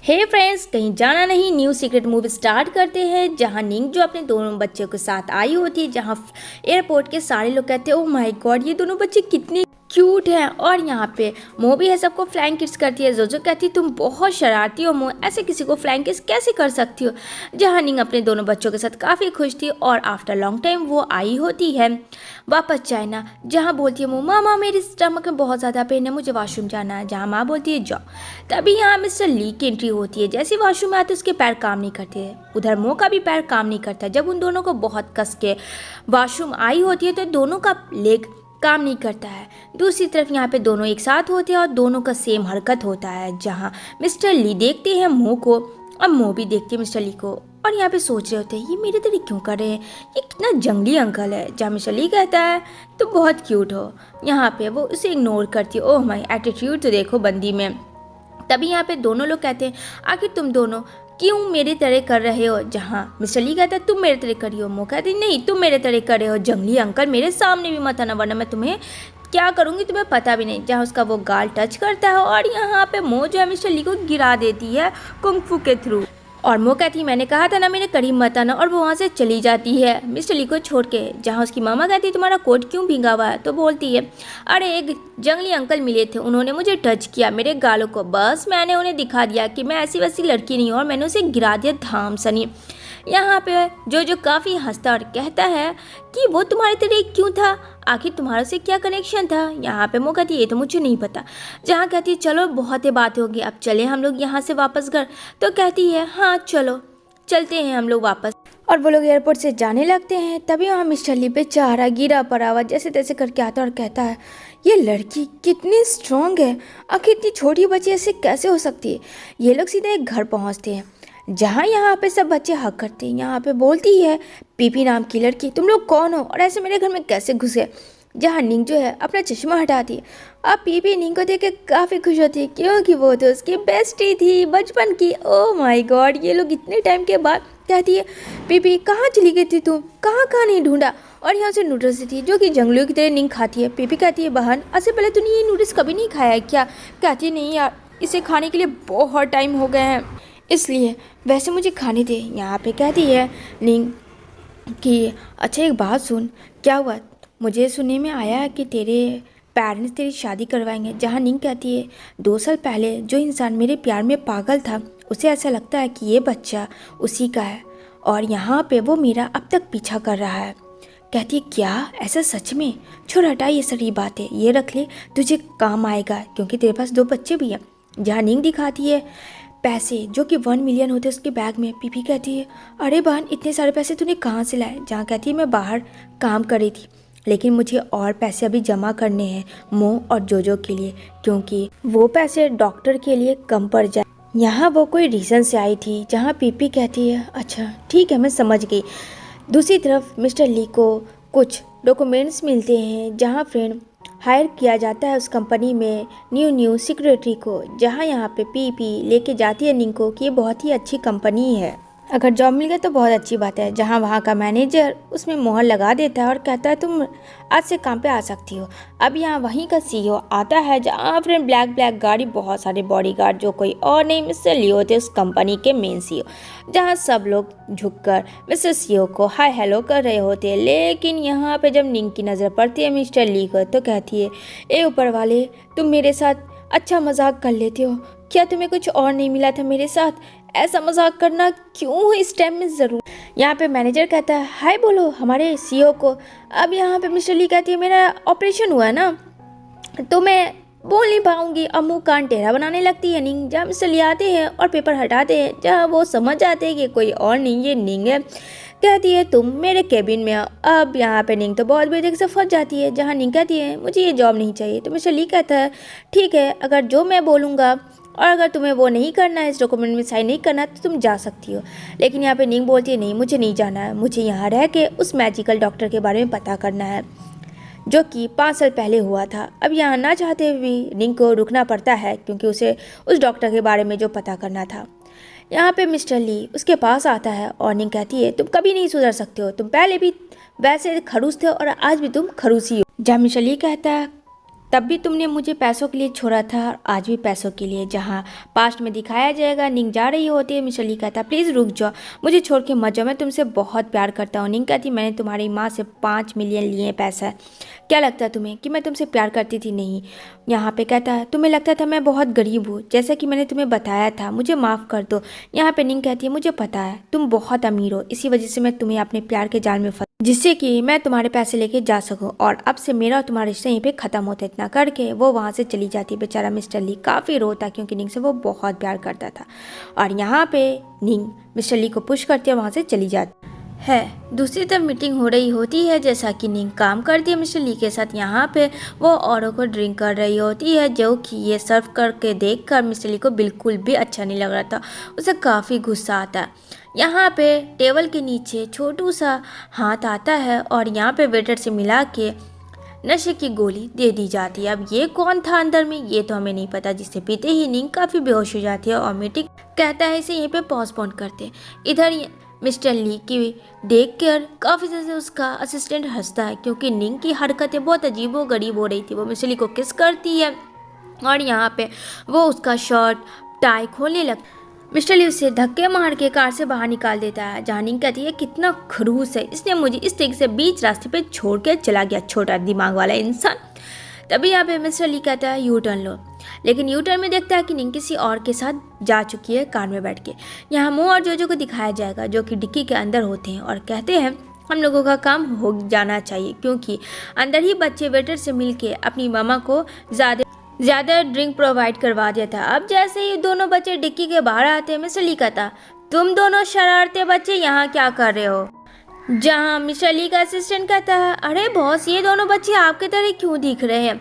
हे friends, कहीं जाना नहीं, न्यू सीक्रेट मूवी स्टार्ट करते हैं जहां निंग जो अपने दोनों बच्चों के साथ आई होती है। जहां एयरपोर्ट के सारे लोग कहते हैं, ओह माय गॉड, ये दोनों बच्चे कितने क्यूट हैं। और यहाँ पे मो भी है सबको फ्लाइंग किस करती है। जोजो कहती है, तुम बहुत शरारती हो मो, ऐसे किसी को फ्लाइंग किस कैसे कर सकती हो। जहाँ निंग अपने दोनों बच्चों के साथ काफ़ी खुश थी और आफ्टर लॉन्ग टाइम वो आई होती है वापस चाइना। जहाँ बोलती है मो, मामा मेरे स्टमक में बहुत ज़्यादा पेन है, मुझे वॉशरूम जाना है। जहाँ माँ बोलती है जाओ। तभी यहाँ मिस्टर ली की एंट्री होती है। जैसे वॉशरूम में आते उसके पैर काम नहीं करते, उधर मो का भी पैर काम नहीं करता। जब उन दोनों को बहुत कस के वॉशरूम आई होती है तो दोनों का लेग काम नहीं करता है। दूसरी तरफ यहाँ पे दोनों एक साथ होते हैं और दोनों का सेम हरकत होता है। जहाँ मिस्टर ली देखते हैं मो को और मो भी देखती है मिस्टर ली को और यहाँ पे सोच रहे होते हैं, ये मेरे तरह क्यों कर रहे हैं, ये कितना जंगली अंकल है। जहाँ मिस्टर ली कहता है तुम बहुत क्यूट हो। यहाँ पे वो उसे इग्नोर करती है। ओह माय एटीट्यूड तो देखो बंदी में। तभी यहाँ पे दोनों लोग कहते हैं, आखिर तुम दोनों क्यों मेरे तरह कर रहे हो। जहाँ मिस्टर ली कहता है तुम मेरे तरह करी हो। मो कहती नहीं, तुम मेरे तरह कर रहे हो। जंगली अंकल मेरे सामने भी मत आना वरना मैं तुम्हें क्या करूँगी तुम्हें पता भी नहीं। जहाँ उसका वो गाल टच करता है और यहाँ पे मो जो है मिस्टर ली को गिरा देती है कुंग-फू के थ्रू। और मो कहती है, मैंने कहा था ना मेरे करीब मत आना, और वो वहाँ से चली जाती है मिस्टर ली को छोड़ के। जहाँ उसकी मामा कहती है तुम्हारा कोट क्यों भींगा हुआ है। तो बोलती है, अरे एक जंगली अंकल मिले थे, उन्होंने मुझे टच किया मेरे गालों को, बस मैंने उन्हें दिखा दिया कि मैं ऐसी वैसी लड़की नहीं हूँ और मैंने उसे गिरा दिया धाम सनी। यहाँ पे जो काफ़ी हंसता और कहता है कि वो तुम्हारे तरह क्यों था, आखिर तुम्हारे से क्या कनेक्शन था। यहाँ पे मो कहती है, ये तो मुझे नहीं पता। जहाँ कहती है चलो बहुत ही बात होगी, अब चले हम लोग यहाँ से वापस घर। तो कहती है हाँ चलो चलते हैं हम लोग वापस। और वो लोग एयरपोर्ट से जाने लगते हैं। तभी वहाँ मिस्टर ली बेचारा गिरा पड़ा हुआ जैसे तैसे करके आता और कहता है, ये लड़की कितनी स्ट्रांग है, आखिर इतनी छोटी बच्ची ऐसे कैसे हो सकती है। ये लोग सीधे एक घर पहुँचते हैं जहाँ यहाँ पे सब बच्चे हक करते हैं। यहाँ पे बोलती है पीपी नाम की लड़की, तुम लोग कौन हो और ऐसे मेरे घर में कैसे घुसे। जहाँ निंग जो है अपना चश्मा हटाती है। अब पीपी निंग को देख के काफ़ी खुश होती है क्योंकि वो तो उसकी बेस्टी थी बचपन की। ओह माय गॉड, ये लोग इतने टाइम के बाद कहती है, पीपी कहाँ चली गई थी तुम, कहाँ कहाँ नहीं ढूंढा। और यहाँ से नूडल्स थी जो कि जंगलियों की तरह निंग खाती है। पीपी कहती है, बहन इससे पहले तूने ये नूडल्स कभी नहीं खाया है क्या। कहती है, नहीं यार, इसे खाने के लिए बहुत टाइम हो गए हैं, इसलिए वैसे मुझे खाने दे। यहाँ पे कहती है निंग कि अच्छा एक बात सुन, क्या हुआ, मुझे सुनने में आया है कि तेरे पेरेंट्स तेरी शादी करवाएंगे। जहाँ निंग कहती है 2 साल पहले जो इंसान मेरे प्यार में पागल था उसे ऐसा लगता है कि ये बच्चा उसी का है और यहाँ पे वो मेरा अब तक पीछा कर रहा है। कहती है क्या, ऐसा सच में। छोड़ हटा ये सारी बातें, ये रख ले, तुझे काम आएगा क्योंकि तेरे पास 2 बच्चे भी हैं। जहाँ निंग दिखाती है पैसे जो कि 1 मिलियन होते उसके बैग में। पीपी कहती है, अरे बहन इतने सारे पैसे तूने कहाँ से लाए। जहाँ कहती है मैं बाहर काम कर रही थी लेकिन मुझे और पैसे अभी जमा करने हैं मो और जोजो के लिए, क्योंकि वो पैसे डॉक्टर के लिए कम पड़ जाए। यहाँ वो कोई रीज़न से आई थी। जहाँ पीपी कहती है अच्छा ठीक है मैं समझ गई। दूसरी तरफ मिस्टर ली को कुछ डॉक्यूमेंट्स मिलते हैं जहाँ फ्रेंड हायर किया जाता है उस कंपनी में न्यू सिक्योरिटी को। जहाँ यहाँ पे पीपी लेके जाती है निंग को कि ये बहुत ही अच्छी कंपनी है, अगर जॉब मिल गया तो बहुत अच्छी बात है। जहाँ वहाँ का मैनेजर उसमें मोहर लगा देता है और कहता है तुम आज से काम पे आ सकती हो। अब यहाँ वहीं का सीईओ आता है जहाँ फ्रेंड ब्लैक गाड़ी, बहुत सारे बॉडीगार्ड जो कोई और नहीं मिस्टर ली होते उस कंपनी के मेन सीईओ। जहाँ सब लोग झुककर मिस्टर सीईओ को हाय हेलो कर रहे होते हैं। लेकिन यहाँ पे जब निंग की नज़र पड़ती है मिस्टर ली को तो कहती है, ए ऊपर वाले, तुम मेरे साथ अच्छा मजाक कर लेते हो, क्या तुम्हें कुछ और नहीं मिला था मेरे साथ, ऐसा मजाक करना क्यों इस टाइम में ज़रूर। यहाँ पे मैनेजर कहता है हाय बोलो हमारे सीईओ को। अब यहाँ पे मिस्टर ली कहती है मेरा ऑपरेशन हुआ ना तो मैं बोल नहीं पाऊँगी। अब मुँह कान टेढ़ा बनाने लगती है निंग। जहाँ मिस्टर ली आते हैं और पेपर हटाते हैं, जहाँ वो समझ जाते हैं कि कोई और नहीं ये निंग है। कहती है तुम मेरे केबिन में आओ। अब यहाँ पे निंग तो बहुत बेदेख से फंस जाती है। जहाँ निंग कहती है मुझे ये जॉब नहीं चाहिए। तो मिस्टर ली कहता है ठीक है, अगर जो मैं बोलूँगा और अगर तुम्हें वो नहीं करना है, इस डॉक्यूमेंट में साइन नहीं करना तो तुम जा सकती हो। लेकिन यहाँ पे निंग बोलती है नहीं मुझे नहीं जाना है, मुझे यहाँ रह के उस मैजिकल डॉक्टर के बारे में पता करना है जो कि 5 साल पहले हुआ था। अब यहाँ ना चाहते हुए भी निंग को रुकना पड़ता है क्योंकि उसे उस डॉक्टर के बारे में जो पता करना था। यहाँ पे मिस्टर ली उसके पास आता है और निंग कहती है तुम कभी नहीं सुधर सकते हो, तुम पहले भी वैसे खड़ूस थे और आज भी तुम खड़ूसी हो। जहाँ मिस्टर ली कहता है तब भी तुमने मुझे पैसों के लिए छोड़ा था और आज भी पैसों के लिए। जहाँ पास्ट में दिखाया जाएगा निंग जा रही होती है, मिस्टर ली कहता प्लीज़ रुक जाओ, मुझे छोड़ के मत जाओ, मैं तुमसे बहुत प्यार करता हूँ। निंग कहती मैंने तुम्हारी माँ से 5 मिलियन लिए पैसा, क्या लगता है तुम्हें कि मैं तुमसे प्यार करती थी? नहीं। यहाँ पे कहता है तुम्हें लगता था मैं बहुत गरीब हूँ, जैसा कि मैंने तुम्हें बताया था, मुझे माफ़ कर दो। यहाँ पे निंग कहती है मुझे पता है तुम बहुत अमीर हो, इसी वजह से मैं तुम्हें अपने प्यार के जाल में जिससे कि मैं तुम्हारे पैसे लेके जा सकूं और अब से मेरा और तुम्हारा रिश्ता यहीं पे ख़त्म होता है। इतना करके वो वहाँ से चली जाती है। बेचारा मिस्टर ली काफ़ी रोता क्योंकि निंग से वो बहुत प्यार करता था। और यहाँ पे निंग मिस्टर ली को पुश करती है, वहाँ से चली जाती है। दूसरी तरफ मीटिंग हो रही होती है, जैसा कि निंग काम करती है मिस्टर ली के साथ। यहाँ पे वो औरों को ड्रिंक कर रही होती है, जो कि ये सर्व करके देखकर मिस्टर ली को बिल्कुल भी अच्छा नहीं लग रहा था, उसे काफ़ी गुस्सा आता है। यहाँ पे टेबल के नीचे छोटू सा हाथ आता है और यहाँ पे वेटर से मिला के नशे की गोली दे दी जाती है। अब ये कौन था अंदर में ये तो हमें नहीं पता, जिससे पीते ही निंग काफ़ी बेहोश हो जाती है और मीटिंग कहता है इसे यहीं पे पोस्टपोन करते। इधर मिस्टर ली की देखकर काफ़ी ज़्यादा उसका असिस्टेंट हंसता है क्योंकि निंग की हरकतें बहुत अजीब व गरीब हो रही थी। वो मिस्टर ली को किस करती है और यहाँ पे वो उसका शर्ट टाई खोलने लगता। मिस्टर ली उसे धक्के मार के कार से बाहर निकाल देता है। जहाँ निंग कहती है कितना खड़ूस है, इसने मुझे इस तरीके से बीच रास्ते पे छोड़ के चला गया, छोटा दिमाग वाला इंसान। तभी यहाँ पे मिस्टर ली कहता है यू टर्न लो, लेकिन यू टर्न में देखता है कि निंग किसी और के साथ जा चुकी है कार में बैठ के। यहाँ मो और जोजो को दिखाया जाएगा जो कि डिक्की के अंदर होते हैं और कहते हैं हम लोगों का काम हो जाना चाहिए क्योंकि अंदर ही बच्चे वेटर से मिल के अपनी मामा को ज़्यादा ड्रिंक प्रोवाइड करवा दिया था। अब जैसे ही दोनों बच्चे डिक्की के बाहर आते हैं, मिस्टर ली कहता तुम दोनों शरारते बच्चे यहाँ क्या कर रहे हो? जहाँ मिस्टर ली का असिस्टेंट कहता है अरे बॉस ये दोनों बच्चे आपके तरह क्यों दिख रहे हैं?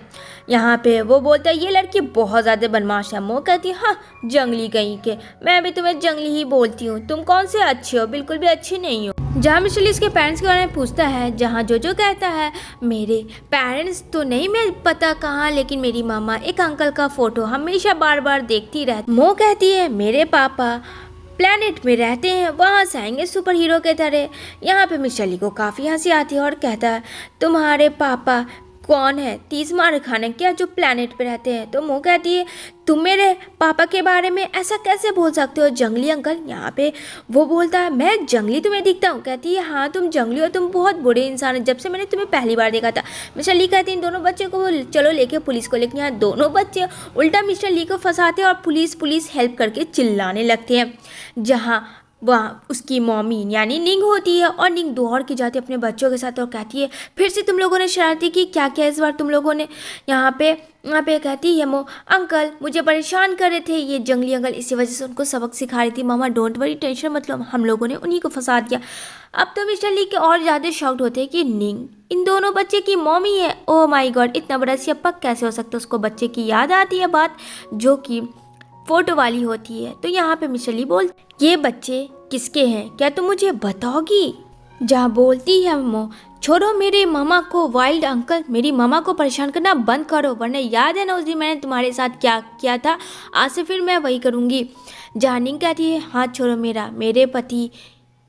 यहाँ पे वो बोलता है ये लड़की बहुत ज़्यादा बदमाश है। मो कहती है हाँ जंगली कहीं के, मैं भी तुम्हें जंगली ही बोलती हूँ, तुम कौन से अच्छे हो? बिल्कुल भी अच्छी नहीं हो। जहाँ मिस्टर ली इसके पेरेंट्स के बारे में पूछता है, जहाँ जोजो कहता है मेरे पेरेंट्स तो नहीं मैं पता कहाँ, लेकिन मेरी मामा एक अंकल का फ़ोटो हमेशा बार बार देखती रहती। मो कहती है मेरे पापा प्लैनेट में रहते हैं, वहाँ से आएंगे सुपर हीरो के तरह। यहाँ पे मिस्टर ली को काफ़ी हंसी आती है और कहता है तुम्हारे पापा कौन है? 30 मार खाने क्या जो प्लैनेट पे रहते हैं? तो मो कहती है तुम मेरे पापा के बारे में ऐसा कैसे बोल सकते हो जंगली अंकल? यहाँ पे वो बोलता है मैं जंगली तुम्हें दिखता हूँ? कहती है हाँ तुम जंगली हो, तुम बहुत बुरे इंसान हो, जब से मैंने तुम्हें पहली बार देखा था। मिस्टर ली कहती है इन दोनों बच्चों को चलो लेके पुलिस को, लेकिन यहाँ दोनों बच्चे उल्टा मिस्टर ली को फंसाते हैं और पुलिस हेल्प करके चिल्लाने लगते हैं। जहाँ वहाँ उसकी मम्मी यानी निंग होती है और निंग दौड़ के जाती है अपने बच्चों के साथ और कहती है फिर से तुम लोगों ने शरारती की, क्या क्या इस बार तुम लोगों ने? यहाँ पे कहती है मो अंकल मुझे परेशान कर रहे थे ये जंगली अंकल, इसी वजह से उनको सबक सिखा रही थी। मामा डोंट वरी टेंशन मत लो, हम लोगों ने उन्हीं को फंसा दिया। अब तो मिस्टर ली के और ज़्यादा शॉक्ड होते हैं कि निंग इन दोनों बच्चे की मम्मी है। ओह माय गॉड इतना बड़ा सियापा कैसे हो सकता है? उसको बच्चे की याद आती है बात जो कि फोटो वाली होती है। तो यहाँ पे मिस्टर ली बोल ये बच्चे किसके हैं क्या तुम मुझे बताओगी? जहाँ बोलती है मो छोड़ो मेरे मामा को वाइल्ड अंकल, मेरी मामा को परेशान करना बंद करो वरना याद है ना उस दिन मैंने तुम्हारे साथ क्या किया था, आज से फिर मैं वही करूँगी। जहाँ निंग कहती है हाथ छोड़ो मेरे पति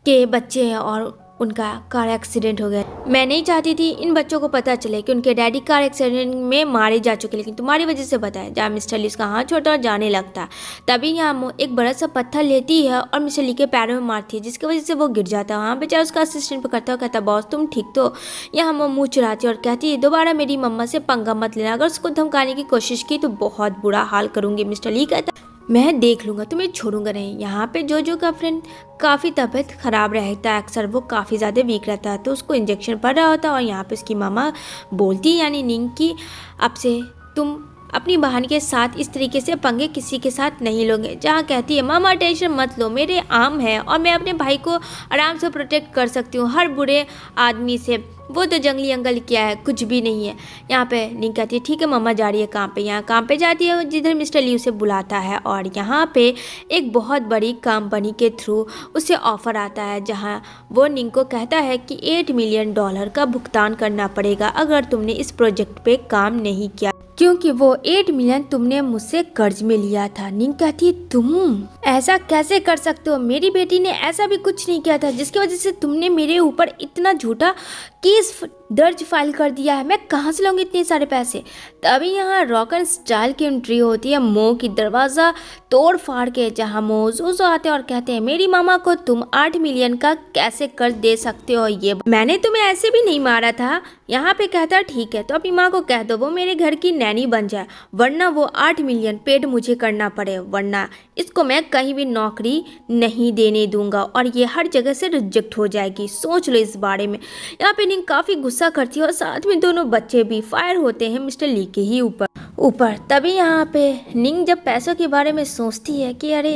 के बच्चे हैं और उनका कार एक्सीडेंट हो गया। मैं नहीं चाहती थी इन बच्चों को पता चले कि उनके डैडी कार एक्सीडेंट में मारे जा चुके, लेकिन तुम्हारी वजह से बताया। जहाँ मिस्टर ली उसका हाथ छोड़ता और जाने लगता, तभी यहाँ एक बड़ा सा पत्थर लेती है और मिस्टर ली के पैरों में मारती है, जिसकी वजह से वो गिर जाता है। वहाँ बेचारा उसका असिस्टेंट पकड़ता है और कहता बॉस तुम ठीक तो? यहाँ वो मुँह चुराती है और कहती है दोबारा मेरी मम्मा से पंगा मत लेना, अगर उसको धमकाने की कोशिश की तो बहुत बुरा हाल करूँगी। मिस्टर ली कहता मैं देख लूँगा, तुम्हें छोड़ूंगा नहीं। यहाँ पे जोजो का फ्रेंड काफ़ी तबीयत ख़राब रहता है, अक्सर वो काफ़ी ज़्यादा वीक रहता है, तो उसको इंजेक्शन पड़ रहा होता है। और यहाँ पे उसकी मामा बोलती है यानी निंग की अब से तुम अपनी बहन के साथ इस तरीके से पंगे किसी के साथ नहीं लोगे। जहाँ कहती है मामा टेंशन मत लो, मेरे आम है और मैं अपने भाई को आराम से प्रोटेक्ट कर सकती हूँ हर बुरे आदमी से, वो तो जंगली अंकल क्या है कुछ भी नहीं है। यहाँ पे निंग कहती है ठीक है मम्मा जा रही है काम पे। यहाँ काम पे जाती है जिधर मिस्टर ली उसे बुलाता है और यहाँ पे एक बहुत बड़ी कंपनी के थ्रू उसे ऑफ़र आता है, जहाँ वो निंग को कहता है कि $8 मिलियन का भुगतान करना पड़ेगा अगर तुमने इस प्रोजेक्ट पे काम नहीं किया, क्योंकि वो 8 मिलियन तुमने मुझसे कर्ज में लिया था। निंग कहती है तुम ऐसा कैसे कर सकते हो? मेरी बेटी ने ऐसा भी कुछ नहीं किया था जिसकी वजह से तुमने मेरे ऊपर इतना झूठा केस दर्ज फाइल कर दिया है, मैं कहाँ से लाऊंगी इतने सारे पैसे। तभी यहाँ रॉक एंड स्टाइल की एंट्री होती है मो की दरवाज़ा तोड़ फाड़ के, जहाँ मो जोजो आते हैं और कहते हैं मेरी मामा को तुम 8 मिलियन का कैसे कर दे सकते हो, ये मैंने तुम्हें ऐसे भी नहीं मारा था। यहाँ पे कहता ठीक है तो अपनी माँ को कह दो वो मेरे घर की नैनी बन जाए, वरना वो 8 मिलियन पेड मुझे करना पड़े, वरना इसको मैं कहीं भी नौकरी नहीं देने दूंगा और ये हर जगह से रिजेक्ट हो जाएगी, सोच लो इस बारे में। यहाँ पे निंग काफ़ी गुस्सा करती है और साथ में दोनों बच्चे भी फायर होते हैं मिस्टर ली के ही ऊपर। तभी यहाँ पे निंग जब पैसों के बारे में सोचती है कि अरे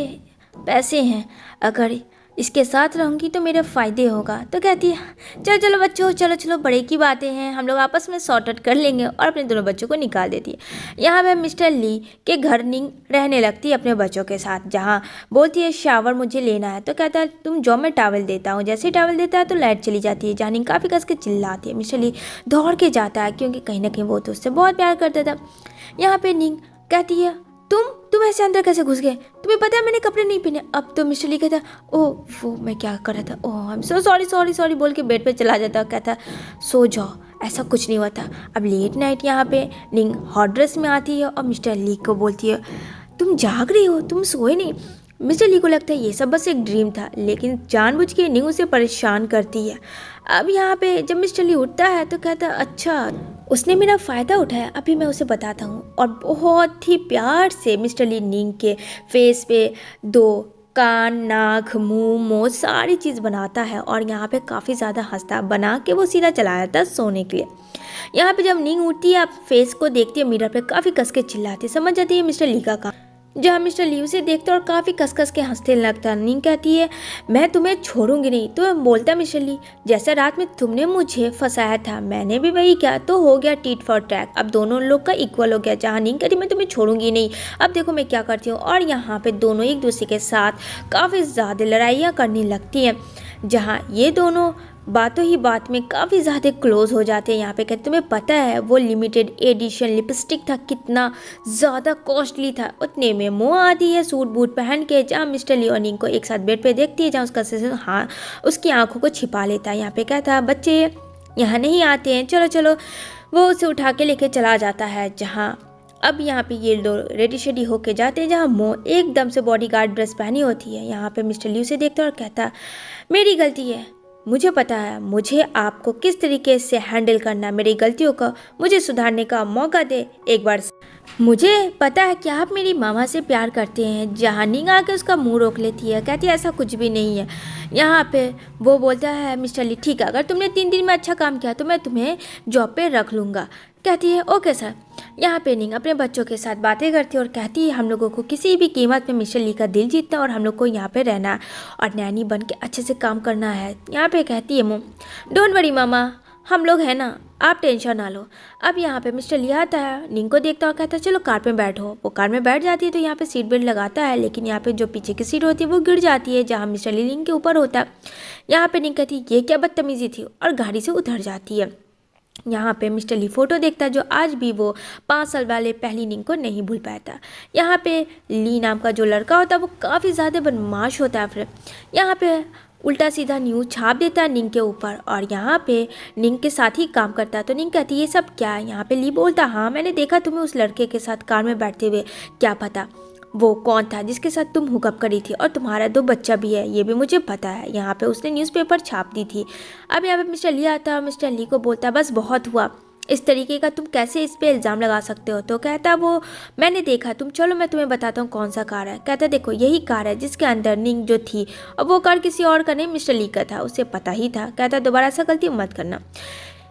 पैसे हैं, अगर इसके साथ रहूँगी तो मेरा फ़ायदे होगा, तो कहती है चलो चलो बच्चों, चलो चलो बड़े की बातें हैं, हम लोग आपस में सॉर्ट आउट कर लेंगे, और अपने दोनों बच्चों को निकाल देती है। यहाँ पे मिस्टर ली के घर निंग रहने लगती है अपने बच्चों के साथ, जहाँ बोलती है शावर मुझे लेना है, तो कहता है तुम जो मैं टावल देता हूँ। जैसे ही टावल देता है तो लाइट चली जाती है, जहाँ निंग काफ़ी कस के चिल्लाती है। मिस्टर ली दौड़ के जाता है क्योंकि कहीं ना कहीं वो तो उससे बहुत प्यार करता था। यहाँ पे निंग कहती है तुम ऐसे अंदर कैसे घुस गए, तुम्हें पता है मैंने कपड़े नहीं पहने। अब तो मिस्टर ली कहता ओह वो मैं क्या कर रहा था, ओह आई एम सो सॉरी बोल के बेड पे चला जाता। कहता सो जाओ, ऐसा कुछ नहीं हुआ था। अब लेट नाइट यहाँ पे निंग हॉट ड्रेस में आती है और मिस्टर ली को बोलती है तुम जाग रही हो, तुम सोए नहीं। मिस्टर ली को लगता है ये सब बस एक ड्रीम था, लेकिन जानबूझ के निंग उसे परेशान करती है। अब यहाँ पे जब मिस्टर ली उठता है तो कहता है अच्छा उसने मेरा फ़ायदा उठाया, अभी मैं उसे बताता हूँ। और बहुत ही प्यार से मिस्टर ली निंग के फेस पे 2 कान, नाक, मुंह, मोह सारी चीज़ बनाता है और यहाँ पे काफ़ी ज़्यादा हंसता बना के वो सीधा चला जाता है सोने के लिए। यहाँ पे जब निंग उठती है आप फेस को देखती है मिरर पे, काफ़ी कस के चिल्लाती है, समझ जाती है मिस्टर ली का काम। जहाँ मिस्टर ली उसे देखता और काफ़ी कस के हंसते लगता। निंग कहती है मैं तुम्हें छोड़ूंगी नहीं, तो बोलता मिस्टर ली जैसा रात में तुमने मुझे फंसाया था मैंने भी वही किया, तो हो गया टीट फॉर टैग, अब दोनों लोग का इक्वल हो गया। जहाँ निंग कहती मैं तुम्हें छोड़ूंगी नहीं, अब देखो मैं क्या करती हूँ। और यहाँ पे दोनों एक दूसरे के साथ काफ़ी ज़्यादा लड़ाइयाँ करने लगती हैं, जहाँ ये दोनों बातों ही बात में काफ़ी ज़्यादा क्लोज हो जाते हैं। यहाँ पे कहते तुम्हें पता है वो लिमिटेड एडिशन लिपस्टिक था कितना ज़्यादा कॉस्टली था, उतने में मो आती है सूट बूट पहन के, जहाँ मिस्टर ली और निंग को एक साथ बेड पे देखती है, जहाँ उसका हाँ उसकी आंखों को छिपा लेता है। यहाँ पे कहता है बच्चे यहाँ नहीं आते हैं, चलो चलो, वो उसे उठा के लेके चला जाता है। जहाँ अब यहाँ पे ये लोग रेडी शेडी होके जाते हैं, जहाँ मो एकदम से बॉडीगार्ड ड्रेस पहनी होती है। यहाँ पे मिस्टर ली उसे देखता है और कहता मेरी गलती है, मुझे पता है मुझे आपको किस तरीके से हैंडल करना, मेरी गलतियों का मुझे सुधारने का मौका दे एक बार। मुझे पता है कि आप मेरी मामा से प्यार करते हैं। जहाँ निंग आके उसका मुंह रोक लेती है, कहती है ऐसा कुछ भी नहीं है। यहाँ पे वो बोलता है मिस्टर ली ठीक है, अगर तुमने 3 दिन में अच्छा काम किया तो मैं तुम्हें जॉब पे रख लूँगा। कहती है ओके सर। यहाँ पे निंग अपने बच्चों के साथ बातें करती है और कहती है हम लोगों को किसी भी कीमत पे मिस्टर ली का दिल जीतना है और हम लोग को यहाँ पे रहना है और नैनी बन के अच्छे से काम करना है। यहाँ पे कहती है मो डोंट वरी मामा, हम लोग हैं ना, आप टेंशन ना लो। अब यहाँ पे मिस्टर ली आता है, निंग को देखता और कहता है चलो कार में बैठो। वो कार में बैठ जाती है तो यहाँ पे सीट बेल्ट लगाता है, लेकिन यहाँ पे जो पीछे की सीट होती है वो गिर जाती है, जहाँ मिस्टर ली निंग के ऊपर होता है। यहाँ पे निंग कहती है ये क्या बदतमीजी थी और गाड़ी से उतर जाती है। यहाँ पे मिस्टर ली फ़ोटो देखता है जो आज भी वो 5 साल वाले पहली निंग को नहीं भूल पाता। यहाँ पे ली नाम का जो लड़का होता है वो काफ़ी ज़्यादा बदमाश होता है। फिर यहाँ पे उल्टा सीधा न्यूज़ छाप देता है निंग के ऊपर और यहाँ पे निंग के साथ ही काम करता है। तो निंग कहती है ये सब क्या है। यहाँ पे ली बोलता हाँ मैंने देखा तुम्हें उस लड़के के साथ कार में बैठते हुए, क्या पता वो कौन था जिसके साथ तुम हुकअप करी थी, और तुम्हारा 2 बच्चा भी है ये भी मुझे पता है। यहाँ पे उसने न्यूज़पेपर छाप दी थी। अब यहाँ पे मिस्टर ली आता है और मिस्टर ली को बोलता है बस बहुत हुआ, इस तरीके का तुम कैसे इस पे इल्ज़ाम लगा सकते हो। तो कहता वो मैंने देखा, तुम चलो मैं तुम्हें बताता हूँ कौन सा कार है। कहता देखो यही कार है जिसके अंदर निंग जो थी, और वो कार किसी और का नहीं मिस्टर ली का था, उसे पता ही था। कहता दोबारा ऐसा गलती मत करना।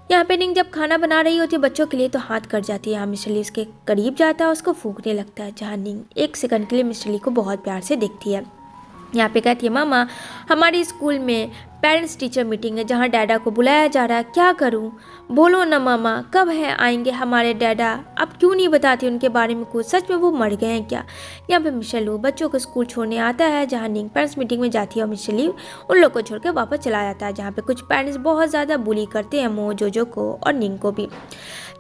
यहाँ पे निंग जब खाना बना रही होती है बच्चों के लिए तो हाथ कट जाती है। यहाँ मिस्टर ली उसके करीब जाता है, उसको फूंकने लगता है, जहाँ निंग 1 सेकंड के लिए मिस्टर ली को बहुत प्यार से देखती है। यहाँ पे कहती है मामा हमारे स्कूल में पेरेंट्स टीचर मीटिंग है जहाँ डैडा को बुलाया जा रहा है, क्या करूँ, बोलो ना मामा कब है आएंगे हमारे डैडा, अब क्यों नहीं बताती उनके बारे में कुछ, सच में वो मर गए हैं क्या। यहाँ पे मिस्टर ली बच्चों को स्कूल छोड़ने आता है, जहाँ निंग पेरेंट्स मीटिंग में जाती है और मिस्टर ली उन लोग को छोड़ कर वापस चला जाता है, जहाँ पे कुछ पेरेंट्स बहुत ज़्यादा बुली करते हैं मो जोजो को और निंग को भी।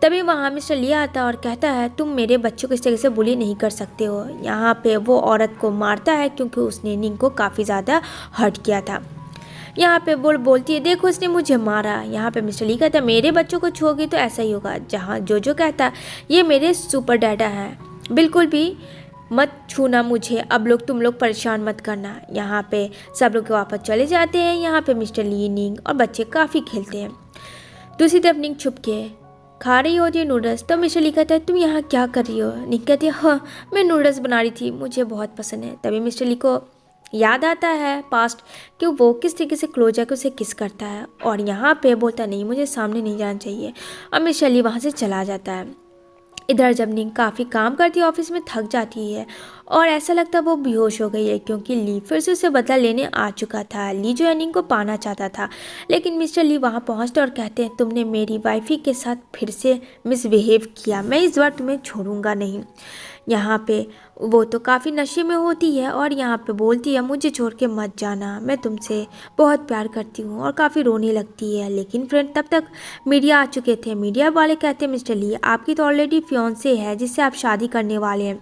तभी वहाँ मिस्टर ली आता है और कहता है तुम मेरे बच्चों को इस तरह से बुली नहीं कर सकते हो। यहाँ पे वो औरत को मारता है क्योंकि उसने निंग को काफ़ी ज़्यादा हर्ट किया था। यहाँ पे बोलती है देखो इसने मुझे मारा। यहाँ पे मिस्टर ली कहता है मेरे बच्चों को छुओगी तो ऐसा ही होगा। जहाँ जो कहता है ये मेरे सुपर डैडा हैं, बिल्कुल भी मत छूना मुझे, अब लोग तुम लोग परेशान मत करना। यहाँ पे सब लोग वापस चले जाते हैं। यहाँ पे मिस्टर ली, निंग और बच्चे काफ़ी खेलते हैं। दूसरी तरफ निंग छुप के खा रही होती है नूडल्स। तो मिस्टर ली कहता है तुम यहाँ क्या कर रही हो? निंग कहती है हाँ मैं नूडल्स बना रही थी, मुझे बहुत पसंद है। तभी मिस्टर ली को याद आता है पास्ट कि वो किस तरीके से क्लोज जाकर उसे किस करता है, और यहाँ पे बोलता नहीं मुझे सामने नहीं जाना चाहिए, और मिस्टर ली वहाँ से चला जाता है। इधर जब निंग काफ़ी काम करती है ऑफिस में, थक जाती है और ऐसा लगता है वो बेहोश हो गई है, क्योंकि ली फिर से उसे बदला लेने आ चुका था। ली जो है निंग को पाना चाहता था, लेकिन मिस्टर ली वहाँ पहुँचते और कहते हैं तुमने मेरी वाइफी के साथ फिर से मिसबिहेव किया, मैं इस बार तुम्हें छोड़ूंगा नहीं। यहाँ पे वो तो काफ़ी नशे में होती है और यहाँ पे बोलती है मुझे छोड़ के मत जाना, मैं तुमसे बहुत प्यार करती हूँ, और काफ़ी रोने लगती है। लेकिन फ्रेंड तब तक मीडिया आ चुके थे। मीडिया वाले कहते हैं मिस्टर ली आपकी तो ऑलरेडी फियांसे है जिससे आप शादी करने वाले हैं,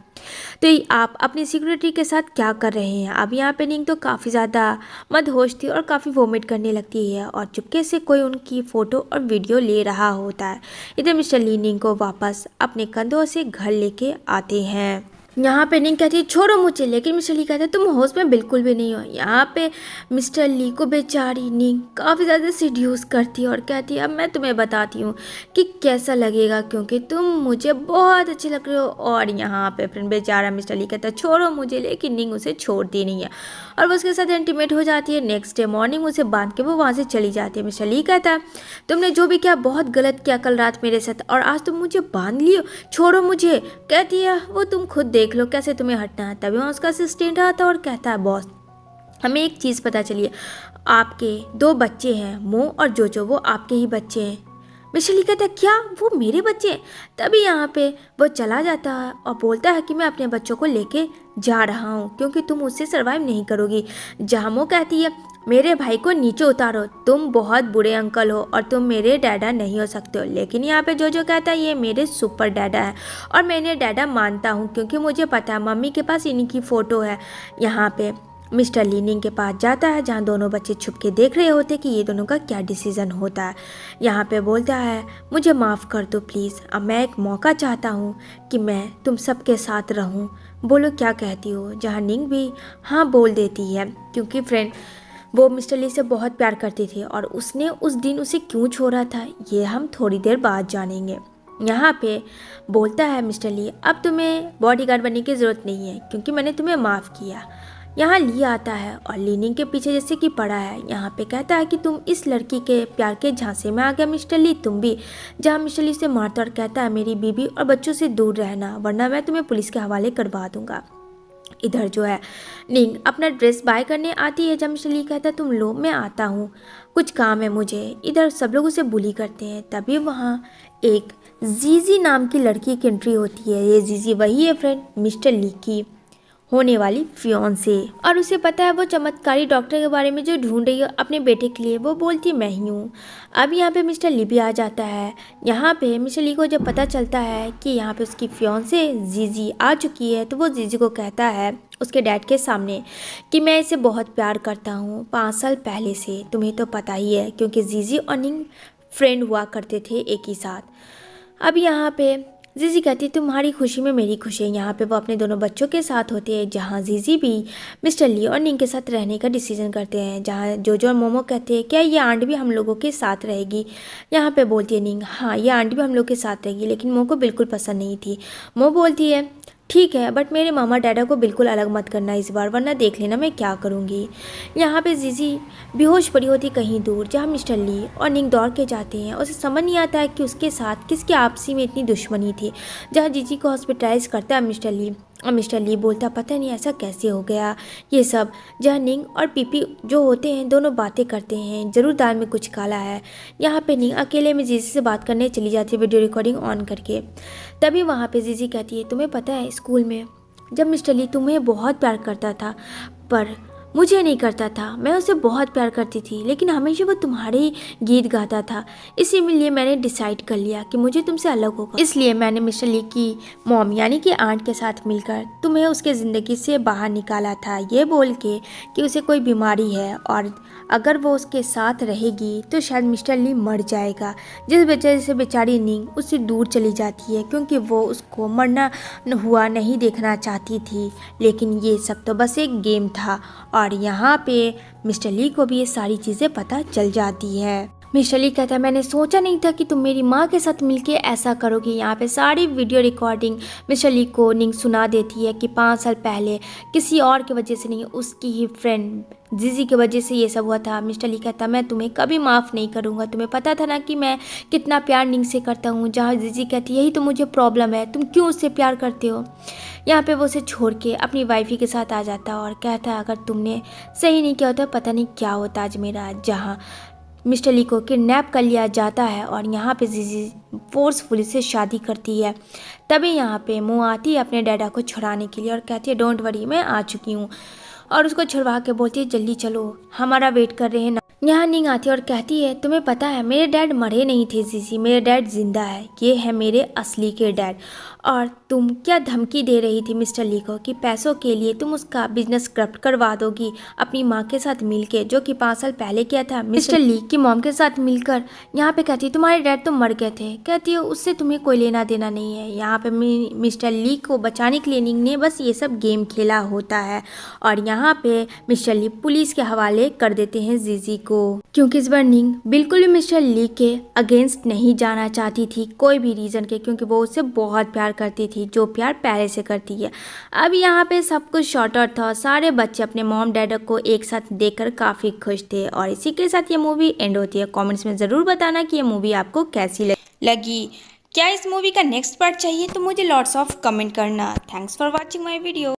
तो आप अपनी सिक्योरिटी के साथ क्या कर रहे हैं? अब यहाँ पे निंग तो काफ़ी ज़्यादा मदहोश थी और काफ़ी वोमिट करने लगती है, और चुपके से कोई उनकी फ़ोटो और वीडियो ले रहा होता है। इधर मिस्टर ली निंग को वापस अपने कंधों से घर लेके आते हैं। यहाँ पे निंग कहती है छोड़ो मुझे, लेकिन मिस्टर ली कहते हैं तुम होश में बिल्कुल भी नहीं हो। यहाँ पे मिस्टर ली को बेचारी निंग काफ़ी ज़्यादा सीड्यूस करती है और कहती है अब मैं तुम्हें बताती हूँ कि कैसा लगेगा, क्योंकि तुम मुझे बहुत अच्छे लग रहे हो। और यहाँ पे फ्रेंड बेचारा मिस्टर ली कहता है छोड़ो मुझे, लेकिन निंग उसे छोड़ती नहीं है और वो उसके साथ इंटीमेट हो जाती है। नेक्स्ट डे मॉर्निंग उसे बांध के वो वहाँ से चली जाती है। मिस्टर ली कहता है तुमने जो भी किया बहुत गलत किया कल रात मेरे साथ, और आज तुम मुझे बांध लियो, छोड़ो मुझे। कहती है वो तुम खुद देख लो कैसे तुम्हें हटना है। तभी वहाँ उसका असिस्टेंट आता है और कहता है बॉस हमें एक चीज़ पता चली है, आपके 2 बच्चे हैं मो और जोजो, वो आपके ही बच्चे हैं। मिस्टर ली कहता है क्या वो मेरे बच्चे? तभी यहाँ पे वो चला जाता है और बोलता है कि मैं अपने बच्चों को लेके जा रहा हूँ क्योंकि तुम उससे सर्वाइव नहीं करोगी। जामो कहती है मेरे भाई को नीचे उतारो, तुम बहुत बुरे अंकल हो और तुम मेरे डैडा नहीं हो सकते हो। लेकिन यहाँ पे जो कहता है ये मेरे सुपर डैडा है और मैं इन्हें डैडा मानता हूँ क्योंकि मुझे पता है मम्मी के पास इनकी फ़ोटो है। यहाँ पे मिस्टर ली निंग के पास जाता है जहाँ दोनों बच्चे छुप के देख रहे होते कि ये दोनों का क्या डिसीज़न होता है। यहाँ पे बोलता है मुझे माफ़ कर दो प्लीज़, अब मैं एक मौका चाहता हूँ कि मैं तुम सबके साथ रहूँ, बोलो क्या कहती हो? जहाँ निंग भी हाँ बोल देती है क्योंकि फ्रेंड वो मिस्टर ली से बहुत प्यार करती थी और उसने उस दिन उसे क्यों छोड़ा था ये हम थोड़ी देर बाद जानेंगे। यहाँ पे बोलता है मिस्टर ली अब तुम्हें बॉडीगार्ड बनने की ज़रूरत नहीं है क्योंकि मैंने तुम्हें माफ़ किया। यहाँ ली आता है और लीनिंग के पीछे जैसे कि पड़ा है। यहाँ पे कहता है कि तुम इस लड़की के प्यार के झांसे में आ गया मिस्टर ली, तुम भी। जहाँ मिस्टर ली से मारता और कहता है मेरी बीबी और बच्चों से दूर रहना वरना मैं तुम्हें पुलिस के हवाले करवा दूंगा। इधर जो है निंग अपना ड्रेस बाय करने आती है। जब मिस्टर ली कहता है तुम लो मैं आता हूँ, कुछ काम है मुझे। इधर सब लोग उसे बुली करते हैं। तभी वहाँ एक जीजी नाम की लड़की की एंट्री होती है। ये जीजी वही है फ्रेंड मिस्टर ली की होने वाली फियांसे, और उसे पता है वो चमत्कारी डॉक्टर के बारे में जो ढूंढ रही है अपने बेटे के लिए। वो बोलती मैं ही हूँ। अब यहाँ पे मिस्टर ली भी आ जाता है। यहाँ पे मिस्टर ली को जब पता चलता है कि यहाँ पे उसकी फियांसे जीजी आ चुकी है तो वो जीजी को कहता है उसके डैड के सामने कि मैं इसे बहुत प्यार करता हूँ 5 साल पहले से, तुम्हें तो पता ही है क्योंकि जीजी और निंग फ्रेंड हुआ करते थे एक ही साथ। अब यहाँ पे जीजी कहती है तुम्हारी खुशी में मेरी खुशी है। यहाँ पे वो अपने दोनों बच्चों के साथ होते हैं जहाँ जीजी भी मिस्टर ली और निंग के साथ रहने का डिसीजन करते हैं। जहाँ जोजो और मोमो कहते हैं क्या ये आंट भी हम लोगों के साथ रहेगी? यहाँ पे बोलती है निंग हाँ ये आंट भी हम लोग के साथ रहेगी, लेकिन मो को बिल्कुल पसंद नहीं थी। मो बोलती है ठीक है बट मेरे मामा डैडा को बिल्कुल अलग मत करना इस बार वरना देख लेना मैं क्या करूँगी। यहाँ पे जीजी बेहोश पड़ी होती कहीं दूर जहाँ मिस्टर ली और निंग दौड़ के जाते हैं। उसे समझ नहीं आता है कि उसके साथ किसकी आपसी में इतनी दुश्मनी थी। जहाँ जीजी को हॉस्पिटलाइज करता है मिस्टर ली और मिस्टर ली बोलता पता नहीं ऐसा कैसे हो गया ये सब। जहाँ निंग और पीपी जो होते हैं दोनों बातें करते हैं जरूर दाल में कुछ काला है। यहाँ पे निंग अकेले में जीजी से बात करने चली जाती है वीडियो रिकॉर्डिंग ऑन करके। तभी वहाँ पे जीजी कहती है तुम्हें पता है स्कूल में जब मिस्टर ली तुम्हें बहुत प्यार करता था पर मुझे नहीं करता था। मैं उसे बहुत प्यार करती थी, लेकिन हमेशा वो तुम्हारे ही गीत गाता था। इसीलिए मैंने डिसाइड कर लिया कि मुझे तुमसे अलग होगा। इसलिए मैंने मिस्टर ली की मॉम यानी कि आंट के साथ मिलकर तुम्हें उसके ज़िंदगी से बाहर निकाला था, ये बोल के कि उसे कोई बीमारी है और अगर वो उसके साथ रहेगी तो शायद मिस्टर ली मर जाएगा, जिस वजह से बेचारी निंग उससे दूर चली जाती है क्योंकि वो उसको मरना हुआ नहीं देखना चाहती थी। लेकिन ये सब तो बस एक गेम था और यहाँ पे मिस्टर ली को भी ये सारी चीज़ें पता चल जाती है। मिस्टर ली कहता है मैंने सोचा नहीं था कि तुम मेरी माँ के साथ मिलके ऐसा करोगी। यहाँ पे सारी वीडियो रिकॉर्डिंग मिस्टर ली को निंग सुना देती है कि 5 साल पहले किसी और की वजह से नहीं, उसकी ही फ्रेंड जीजी की वजह से ये सब हुआ था। मिस्टर ली कहता मैं तुम्हें कभी माफ़ नहीं करूँगा, तुम्हें पता था ना कि मैं कितना प्यार निंग से करता हूँ। जहाँ जीजी कहती यही तो मुझे प्रॉब्लम है, तुम क्यों उससे प्यार करते हो। यहाँ पे वो उसे छोड़ के अपनी वाइफी के साथ आ जाता और कहता अगर तुमने सही नहीं किया होता पता नहीं क्या होता आज मेरा। जहाँ मिस्टर ली को किडनैप कर लिया जाता है और यहाँ पे जीजी फोर्सफुली से शादी करती है। तभी यहाँ पे मो आती है अपने डैडा को छुड़ाने के लिए और कहती है डोंट वरी मैं आ चुकी हूँ, और उसको छुड़वा के बोलती है जल्दी चलो हमारा वेट कर रहे हैं ना। यहाँ निंग आती है और कहती है तुम्हें पता है मेरे डैड मरे नहीं थे जीजी, मेरे डैड जिंदा है, ये है मेरे असली के डैड। और तुम क्या धमकी दे रही थी मिस्टर ली को कि पैसों के लिए तुम उसका बिजनेस करप्ट करवा दोगी अपनी माँ के साथ मिलके, जो कि 5 साल पहले किया था मिस्टर ली की मॉम के साथ मिलकर। यहाँ पे कहती है तुम्हारे डैड तो मर गए थे, कहती है उससे तुम्हें कोई लेना देना नहीं है। यहाँ पे मिस्टर ली को बचाने के लिए निंग ने बस ये सब गेम खेला होता है और यहाँ पे मिस्टर ली पुलिस के हवाले कर देते हैं जीजी को, क्योंकि इस बार निंग बिल्कुल भी मिस्टर ली के अगेंस्ट नहीं जाना चाहती थी कोई भी रीज़न के, क्योंकि वो उससे बहुत प्यार करती थी, जो प्यार पहले से करती है। अब यहाँ पे सब कुछ शॉर्ट आउट था, सारे बच्चे अपने मॉम डैड को एक साथ देखकर काफ़ी खुश थे और इसी के साथ ये मूवी एंड होती है। कमेंट्स में ज़रूर बताना कि ये मूवी आपको कैसी लगी। क्या इस मूवी का नेक्स्ट पार्ट चाहिए तो मुझे लॉट्स ऑफ कमेंट करना। Thanks for watching my video.